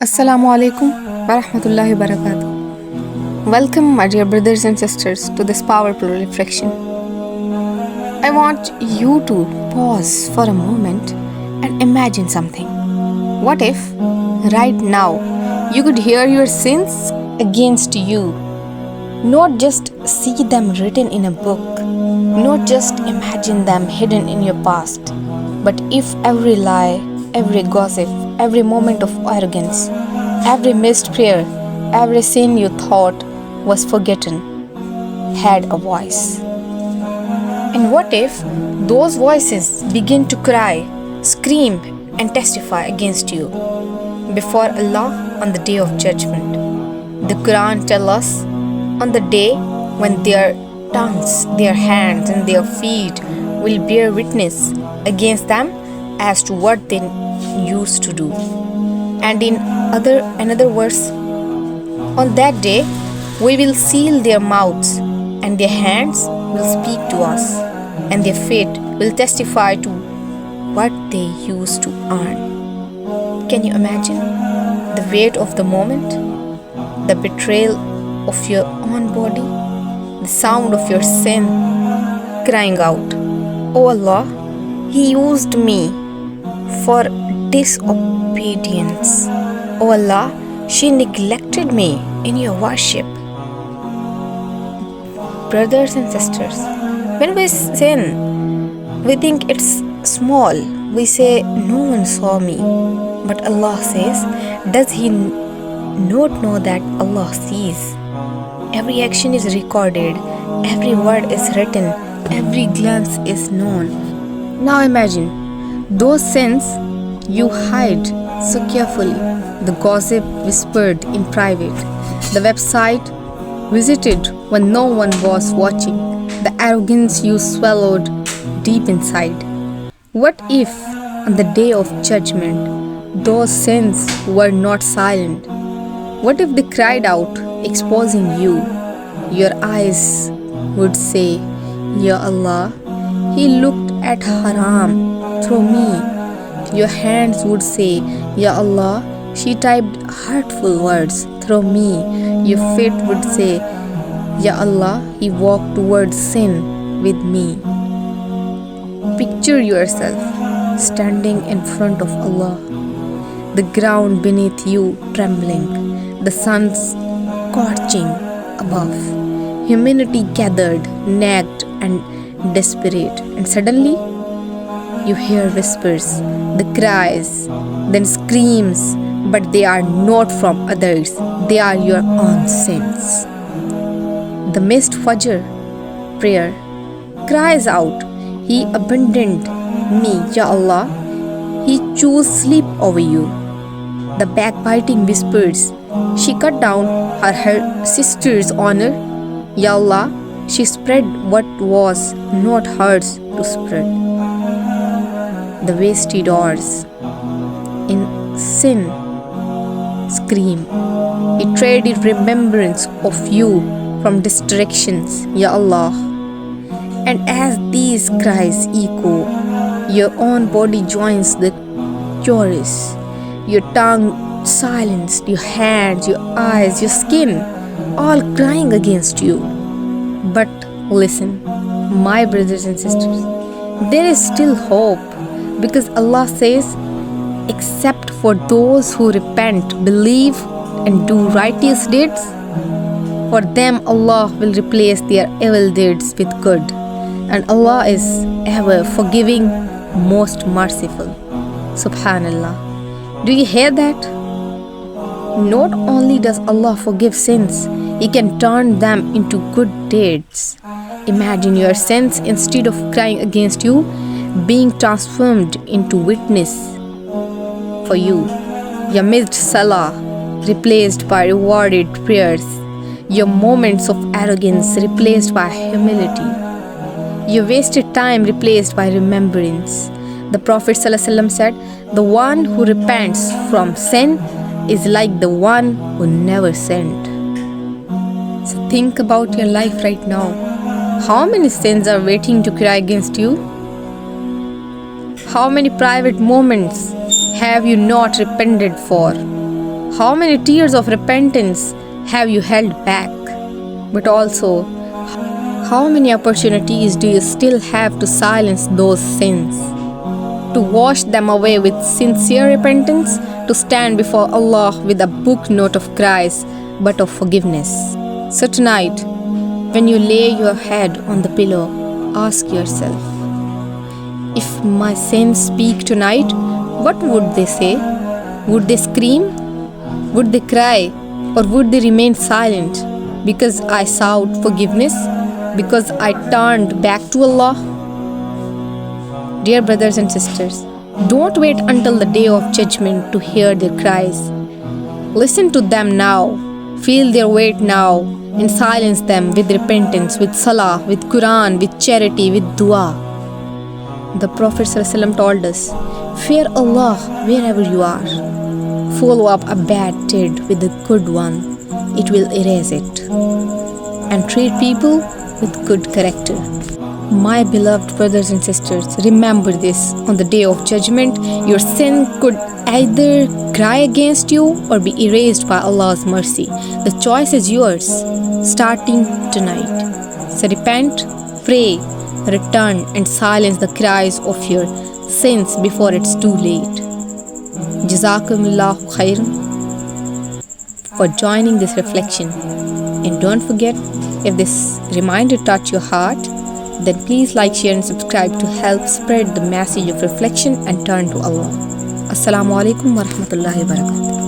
Assalamu alaikum wa rahmatullahi wa barakatuh. Welcome, my dear brothers and sisters, to this powerful reflection. I want you to pause for a moment and imagine something. What if, right now, you could hear your sins against you? Not just see them written in a book, not just imagine them hidden in your past, but if every lie, every gossip, every moment of arrogance, every missed prayer, every sin you thought was forgotten, had a voice. And what if those voices begin to cry, scream, and testify against you before Allah on the day of judgment? The Qur'an tells us on the day when their tongues, their hands, and their feet will bear witness against them as to what they used to do. And in another verse, on that day we will seal their mouths, and their hands will speak to us, and their feet will testify to what they used to earn. Can you imagine the weight of the moment, the betrayal of your own body, the sound of your sin crying out, "Oh Allah, He used me for disobedience. Oh Allah, she neglected me in your worship." Brothers and sisters, when we sin, we think it's small. We say, "No one saw me." But Allah says, does He not know that Allah sees? Every action is recorded, every word is written, every glance is known. Now imagine those sins you hide so carefully, the gossip whispered in private, the website visited when no one was watching, the arrogance you swallowed deep inside. What if on the day of judgment those sins were not silent? What if they cried out, exposing you? Your eyes would say, "Ya Allah, he looked at haram through me." Your hands would say, "Ya Allah, she typed hurtful words through me." Your feet would say, "Ya Allah, he walked towards sin with me." Picture yourself standing in front of Allah, the ground beneath you trembling, the sun scorching above, humanity gathered, nagged and desperate, and suddenly you hear whispers, the cries, then screams, but they are not from others, they are your own sins. The missed Fajr prayer cries out, "He abandoned me, Ya Allah, He chose sleep over you." The backbiting whispers, "She cut down her sister's honor, Ya Allah, she spread what was not hers to spread." The wasty doors in sin scream, "He traded remembrance of you from distractions, Ya Allah." And as these cries echo, your own body joins the chorus. Your tongue silenced, your hands, your eyes, your skin, all crying against you. But listen, my brothers and sisters, there is still hope, because Allah says, "Except for those who repent, believe, and do righteous deeds, for them Allah will replace their evil deeds with good, and Allah is ever forgiving, most merciful." Subhanallah. Do you hear that? Not only does Allah forgive sins, He can turn them into good deeds. Imagine your sins, instead of crying against you, being transformed into witness for you. Your missed salah replaced by rewarded prayers. Your moments of arrogance replaced by humility. Your wasted time replaced by remembrance. The Prophet ﷺ said, "The one who repents from sin is like the one who never sinned." So think about your life right now. How many sins are waiting to cry against you? How many private moments have you not repented for? How many tears of repentance have you held back? But also, how many opportunities do you still have to silence those sins? To wash them away with sincere repentance, to stand before Allah with a book not of cries but of forgiveness. So tonight, when you lay your head on the pillow, ask yourself, if my sins speak tonight, what would they say? Would they scream? Would they cry? Or would they remain silent because I sought forgiveness? Because I turned back to Allah? Dear brothers and sisters, don't wait until the day of judgment to hear their cries. Listen to them now, feel their weight now, and silence them with repentance, with salah, with Qur'an, with charity, with dua. The Prophet ﷺ told us, fear Allah wherever you are. Follow up a bad deed with a good one. It will erase it. And treat people with good character. My beloved brothers and sisters, remember this. On the day of judgment, your sin could either cry against you or be erased by Allah's mercy. The choice is yours, starting tonight. So repent, pray, return, and silence the cries of your sins before it's too late. Jazakumullahu khairan for joining this reflection. And don't forget, if this reminder touched your heart, then please like, share and subscribe to help spread the message of reflection and turn to Allah. Assalamu alaikum wa rahmatullahi wa barakatuh.